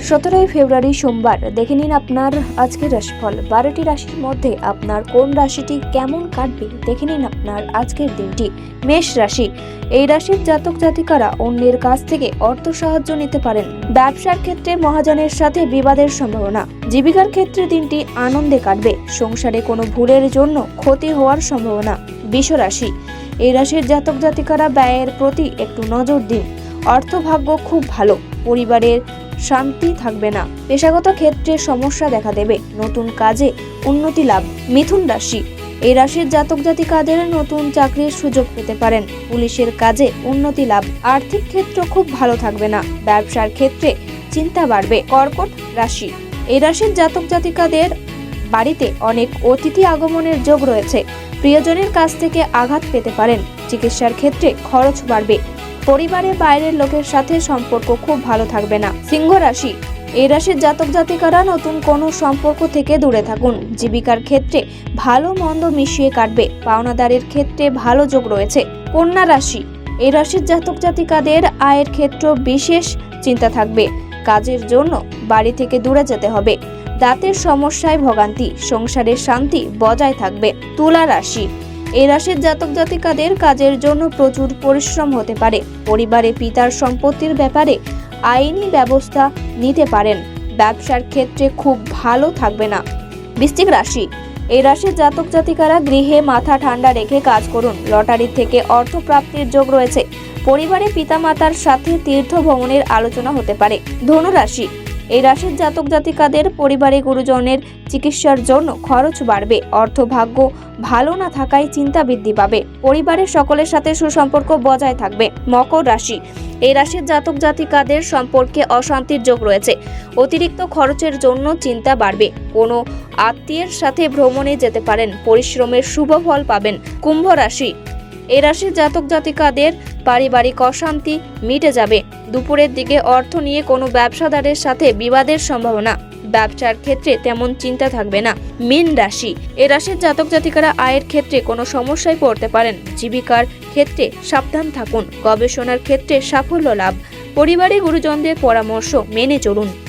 17 ফেব্রুয়ারি সোমবার দেখে নিন আপনার আজকের রাশিফল। 12টি রাশির মধ্যে আপনার কোন রাশিটি কেমন কাটবে দেখে নিন আপনার আজকের দিনটি। মেষ রাশি, এই রাশির জাতক জাতিকারা অন্যের কাছ থেকে অর্থ সাহায্য নিতে পারেন। ব্যবসার ক্ষেত্রে মহাজনের সাথে বিবাদের সম্ভাবনা। জীবিকার ক্ষেত্রে দিনটি আনন্দে কাটবে। সংসারে কোনো ভুলের জন্য ক্ষতি হওয়ার সম্ভাবনা। বৃষ রাশি, এই রাশির জাতক জাতিকারা ব্যয়ের প্রতি একটু নজর দিন। অর্থভাগ্য খুব ভালো, পরিবারের শান্তি থাকবে না। পেশাগত ক্ষেত্রে সমস্যা দেখা দেবে, নতুন কাজে উন্নতি লাভ। মিথুন রাশি, এই রাশির জাতক জাতিকাদের নতুন চাকরির সুযোগ পেতে পারেন। পুলিশের কাজে উন্নতি লাভ। আর্থিক ক্ষেত্র খুব ভালো থাকবে না, ব্যবসার ক্ষেত্রে চিন্তা বাড়বে। কর্কট রাশি, এই রাশির জাতক জাতিকাদের বাড়িতে অনেক অতিথি আগমনের যোগ রয়েছে। প্রিয়জনের কাছ থেকে আঘাত পেতে পারেন। চিকিৎসার ক্ষেত্রে খরচ বাড়বে। পরিবারের বাইরের লোকের সাথে সম্পর্ক খুব ভালো থাকবে না। সিংহ রাশি, এই রাশির জাতক জাতিকারা নতুন কোনো সম্পর্ক থেকে দূরে থাকুন। জীবিকার ক্ষেত্রে ভালো মন্দ মিশিয়ে কাটবে। পাওনাদারের ক্ষেত্রে ভালো যোগ রয়েছে। কন্যা রাশি, এই রাশির জাতক জাতিকাদের আয়ের ক্ষেত্রে বিশেষ চিন্তা থাকবে। কাজের জন্য বাড়ি থেকে দূরে যেতে হবে। দাঁতের সমস্যায় ভোগান্তি। সংসারের শান্তি বজায় থাকবে। তুলা রাশি, এই রাশির জাতক জাতিকাদের কাজের জন্য প্রচুর পরিশ্রম হতে পারে। পরিবারে পিতার সম্পত্তির ব্যাপারে আইনি ব্যবস্থা নিতে পারেন। ব্যবসার ক্ষেত্রে খুব ভালো থাকবে না। বৃশ্চিক রাশি, এই রাশির জাতক জাতিকারা গৃহে মাথা ঠান্ডা রেখে কাজ করুন। লটারি থেকে অর্থ প্রাপ্তির যোগ রয়েছে। পরিবারে পিতামাতার সাথে তীর্থ ভ্রমণের আলোচনা হতে পারে। ধনু রাশি, এই রাশির জাতক জাতিকাদের পরিবারে গুরুজনের চিকিৎসার জন্য খরচ বাড়বে। অর্থভাগ্য ভালো না থাকায় চিন্তা বৃদ্ধি পাবে। পরিবারের সকলের সাথে সুসম্পর্ক বজায় থাকবে। মকর রাশি, এই রাশির জাতক জাতিকাদের সম্পর্কে অশান্তির যোগ রয়েছে। অতিরিক্ত খরচের জন্য চিন্তা বাড়বে। কোনো আত্মীয়ের সাথে ভ্রমণে যেতে পারেন। পরিশ্রমের শুভ ফল পাবেন। কুম্ভ রাশি, এই রাশির জাতক জাতিকাদের পারিবারিক অশান্তি মিটে যাবে। দুপুরের দিকে অর্থ নিয়ে কোনো ব্যবসাদারের সাথে বিবাদের সম্ভাবনা। ব্যবসার ক্ষেত্রে তেমন চিন্তা থাকবে না। মীন রাশি, এই রাশির জাতক জাতিকারা আয়ের ক্ষেত্রে কোনো সমস্যায় পড়তে পারেন। জীবিকার ক্ষেত্রে সাবধান থাকুন। গবেষণার ক্ষেত্রে সাফল্য লাভ। পরিবারে গুরুজনদের পরামর্শ মেনে চলুন।